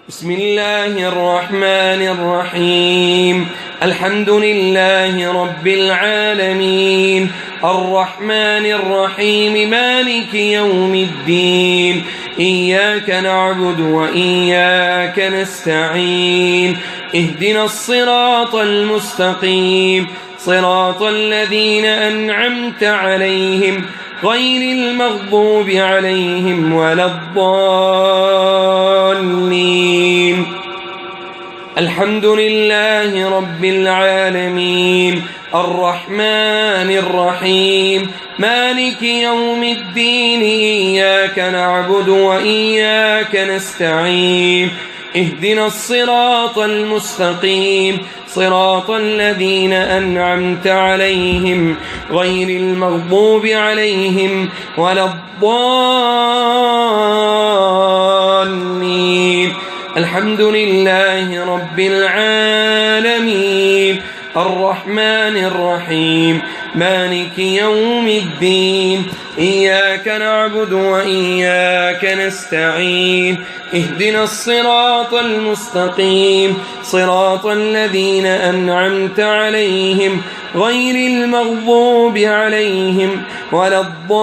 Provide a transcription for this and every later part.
بسم الله الرحمن الرحيم. الحمد لله رب العالمين، الرحمن الرحيم، مالك يوم الدين. إياك نعبد وإياك نستعين، اهدنا الصراط المستقيم، صراط الذين أنعمت عليهم غير المغضوب عليهم ولا الضالين. الحمد لله رب العالمين، الرحمن الرحيم، مالك يوم الدين. إياك نعبد وإياك نستعين، اهدنا الصراط المستقيم، صراط الذين أنعمت عليهم غير المغضوب عليهم ولا الضالين. الحمد لله رب العالمين، الرحمن الرحيم، مالك يوم الدين. إياك نعبد وإياك نستعين، اهدنا الصراط المستقيم، صراط الذين أنعمت عليهم غير المغضوب عليهم ولا الضالين.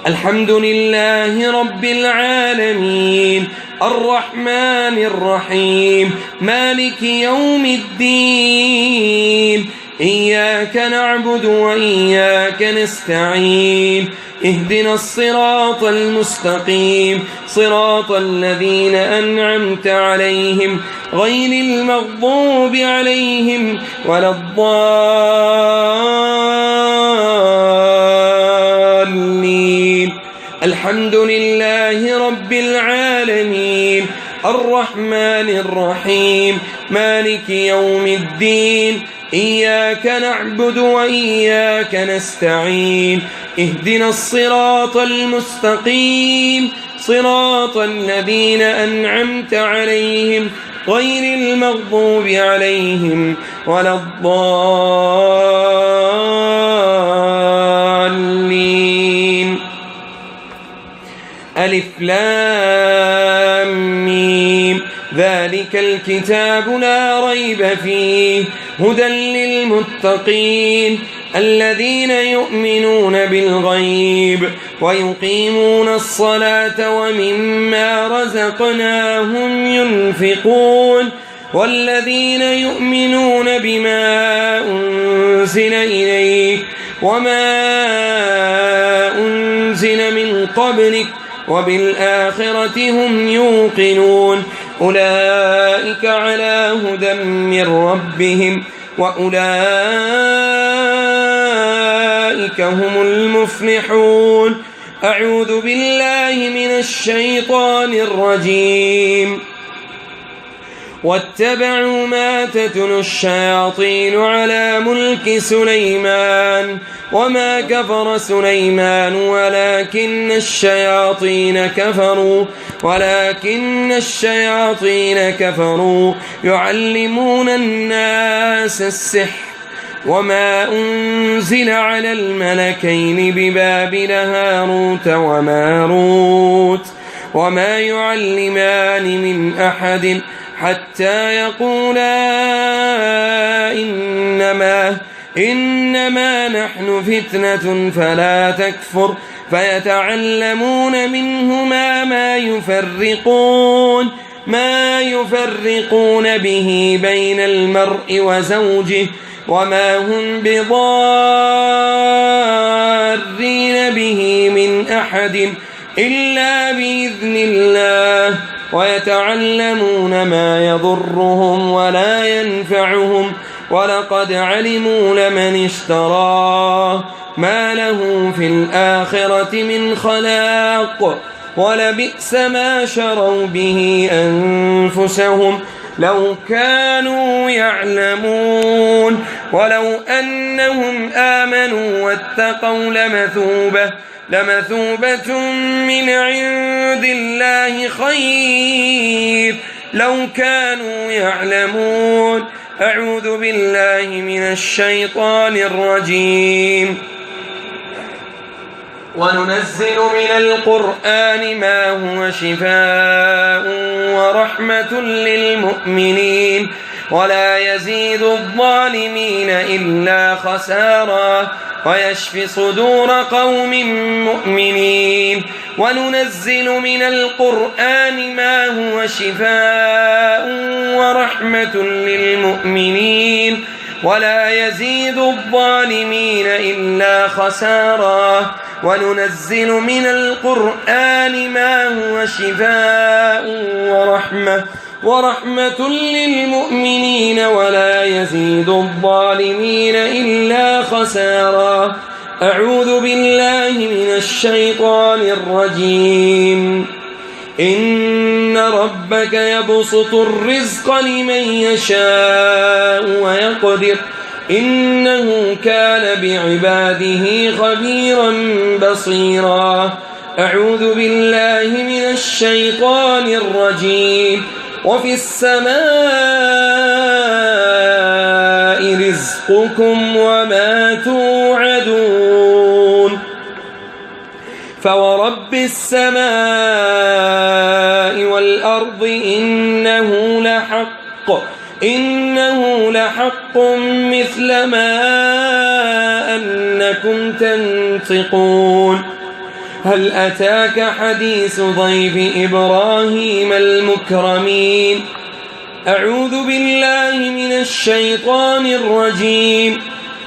الحمد لله رب العالمين، الرحمن الرحيم، مالك يوم الدين. إياك نعبد وإياك نستعين، اهدنا الصراط المستقيم، صراط الذين أنعمت عليهم غير المغضوب عليهم ولا الضالين. الحمد لله رب العالمين، الرحمن الرحيم، مالك يوم الدين. إياك نعبد وإياك نستعين، اهدنا الصراط المستقيم، صراط الذين أنعمت عليهم غير المغضوب عليهم ولا الضالين. ألف لام ميم، ذلك الكتاب لا ريب فيه، هدى للمتقين الذين يؤمنون بالغيب ويقيمون الصلاة ومما رزقناهم ينفقون، والذين يؤمنون بما أنزل إليك وما أنزل من قبلك وبالآخرة هم يوقنون، أولئك على هدى من ربهم وأولئك هم المفلحون. أعوذ بالله من الشيطان الرجيم. واتبعوا ما تتلو الشياطين على ملك سليمان وما كفر سليمان ولكن الشياطين كفروا يعلمون الناس السحر وما أنزل على الملكين ببابل هاروت وماروت وما يعلمان من أحد حتى يقولا إنما نحن فتنة فلا تكفر، فيتعلمون منهما ما يفرقون به بين المرء وزوجه، وما هم بضارين به من أحد إلا بإذن الله، ويتعلمون ما يضرهم ولا ينفعهم، ولقد علموا لمن اشتراه ما له في الآخرة من خلاق، ولبئس ما شروا به أنفسهم لو كانوا يعلمون. ولو أنهم آمنوا واتقوا لمثوبة من عند الله خير لو كانوا يعلمون. أعوذ بالله من الشيطان الرجيم. وننزل من القرآن ما هو شفاء ورحمة للمؤمنين ولا يزيد الظالمين إلا خسارا ويشفي صدور قوم مؤمنين وننزل من القرآن ما هو شفاء ورحمة للمؤمنين ولا يزيد الظالمين إلا خسارا وننزل من القرآن ما هو شفاء ورحمة للمؤمنين ولا يزيد الظالمين إلا خسارا. أعوذ بالله من الشيطان الرجيم. إن ربك يبسط الرزق لمن يشاء ويقدر إنه كان بعباده خبيرا بصيرا. أعوذ بالله من الشيطان الرجيم. وفي السماء رزقكم وما توعدون فورب السماء والأرض إنه لحق مثل ما أنكم تنطقون. هل أتاك حديث ضيف إبراهيم المكرمين. أعوذ بالله من الشيطان الرجيم.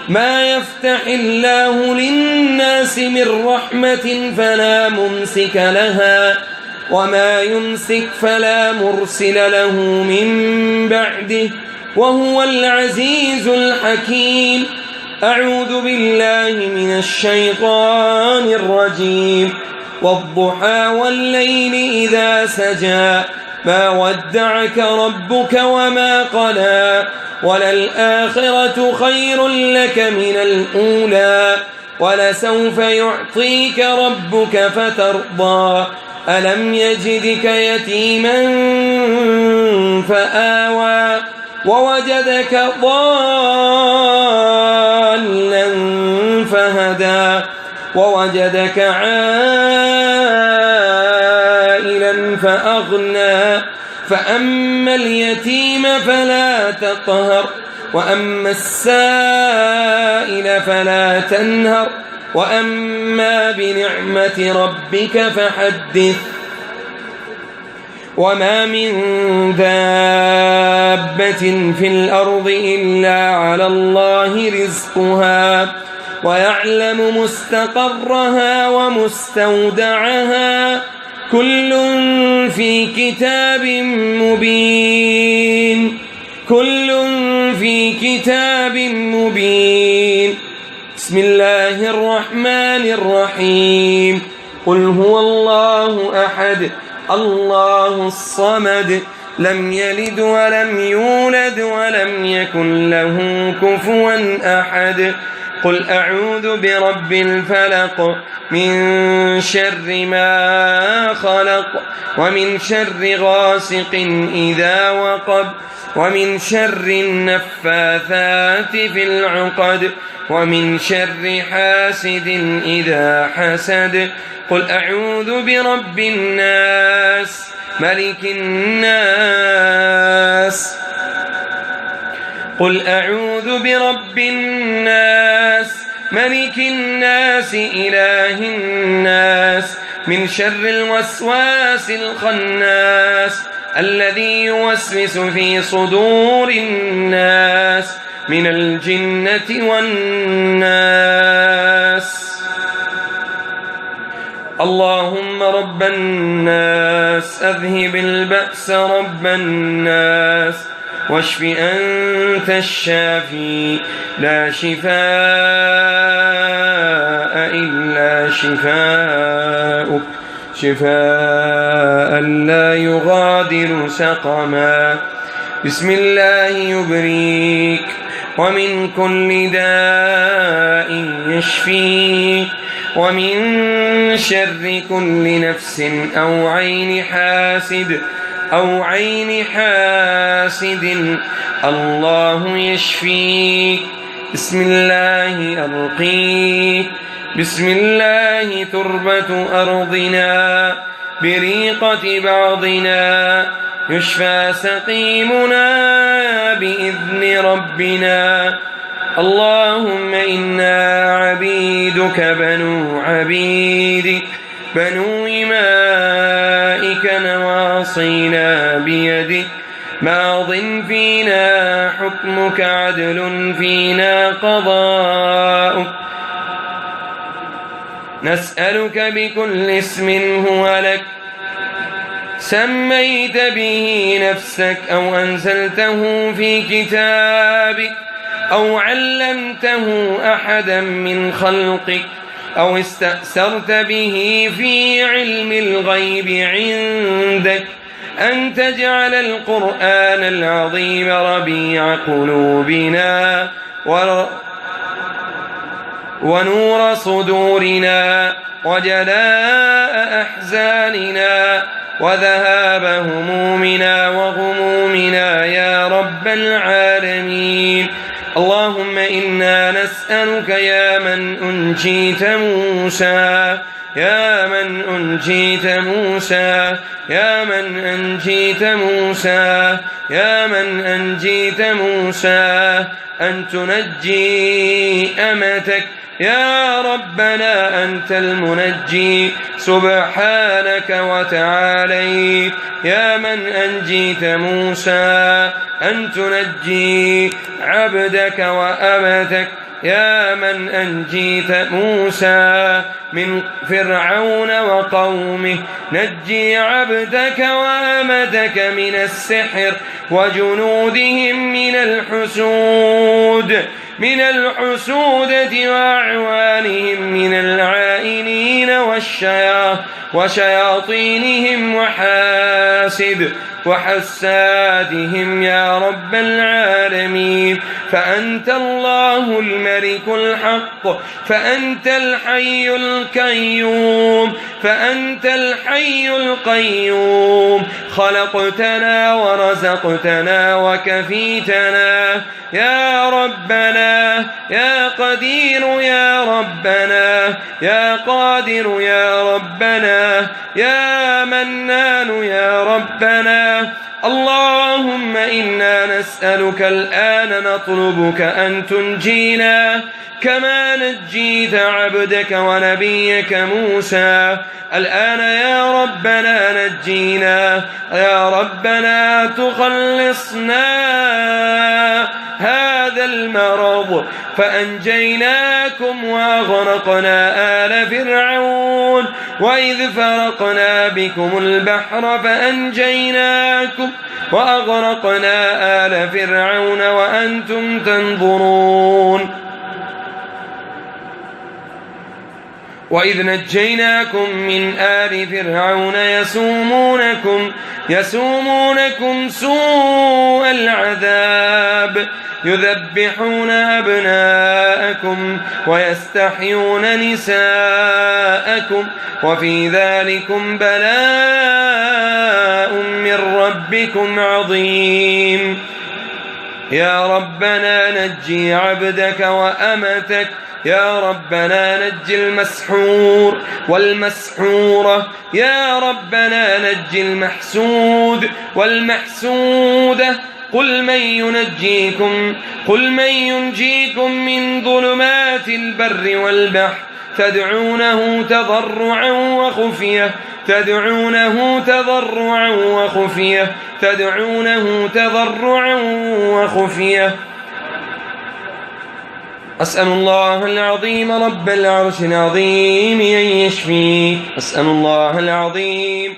ما يفتح الله للناس من رحمة فلا ممسك لها وما يمسك فلا مرسل له من بعده وهو العزيز الحكيم. أعوذ بالله من الشيطان الرجيم. والضحى والليل إذا سجى ما ودعك ربك وما قلى وللآخرة خير لك من الأولى ولسوف يعطيك ربك فترضى. ألم يجدك يتيما فآوى ووجدك ضالا فهدى ووجدك عائلا فأغنى. فأما اليتيم فلا تقهر وأما السائل فلا تنهر وأما بنعمة ربك فحدث. وما من دابة في الأرض إلا على الله رزقها ويعلم مستقرها ومستودعها كل في كتاب مبين. بسم الله الرحمن الرحيم. قل هو الله أحد الله الصمد لم يلد ولم يولد ولم يكن له كفوا أحد. قل أعوذ برب الفلق من شر ما خلق ومن شر غاسق إذا وقب ومن شر النفاثات في العقد ومن شر حاسد إذا حسد. قل أعوذ برب الناس ملك الناس. قل أعوذ برب الناس ملك الناس إله الناس من شر الوسواس الخناس الذي يوسوس في صدور الناس من الجنة والناس. اللهم رب الناس أذهب البأس رب الناس واشف أنت الشافي لا شفاء إلا شفاؤك شفاء لا يغادر سقما. بسم الله يبريك ومن كل داء يشفيك ومن شر كل نفس أو عين حاسد الله يشفيك. بسم الله أرقيك بسم الله تربة أرضنا بريقة بعضنا يشفى سقيمنا بإذن ربنا. اللهم إنا عبيدك بنو عبيدك بنو إمائك نواصينا بيدك ماض فينا حكمك عدل فينا قضاؤك. نسألك بكل اسم هو لك سميت به نفسك أو أنزلته في كتابك أو علمته أحدا من خلقك أو استأثرت به في علم الغيب عندك أن تجعل القرآن العظيم ربيع قلوبنا ونور صدورنا وجلاء أحزاننا وذهاب همومنا وغمومنا يا رب العالمين. اللهم إنا نسألك يا من أنجيت موسى يا من أنجيت موسى يا من أنجيت موسى يا من أنجيت موسى أن تنجي أمتك يا ربنا أنت المنجي سبحانك وتعاليت. يا من أنجيت موسى أن تنجي عبدك وأمتك يا من أنجيت موسى من فرعون وقومه نجي عبدك وأمتك من السحر وجنودهم من الحسودة وأعوانهم من العائنين وشياطينهم وحسادهم يا رب العالمين. فأنت الله الملك الحق فأنت الحي القيوم خلقتنا ورزقتنا وكفيتنا يا ربنا يا قدير يا ربنا يا قادر يا ربنا يا منان يا ربنا. اللهم إنا نسألك الآن نطلبك أن تنجينا كما نجيت عبدك ونبيك موسى. الآن يا ربنا نجينا يا ربنا تخلصنا هذا المرض. فأنجيناكم وأغرقنا آل فرعون وإذ فرقنا بكم البحر فأنجيناكم وأغرقنا آل فرعون وأنتم تنظرون. وإذ نجيناكم من آل فرعون يسومونكم سوء العذاب يذبحون أبناءكم ويستحيون نساءكم وفي ذلكم بلاء من ربكم عظيم. يا ربنا نجي عبدك وأمتك يا ربنا نجي المسحور والمسحورة يا ربنا نجي المحسود والمحسودة. قل من ينجيكم من ظلمات البر والبحر تدعونه تضرعا وخفية. أسأل الله العظيم رب العرش العظيم أن يشفيك. أسأل الله العظيم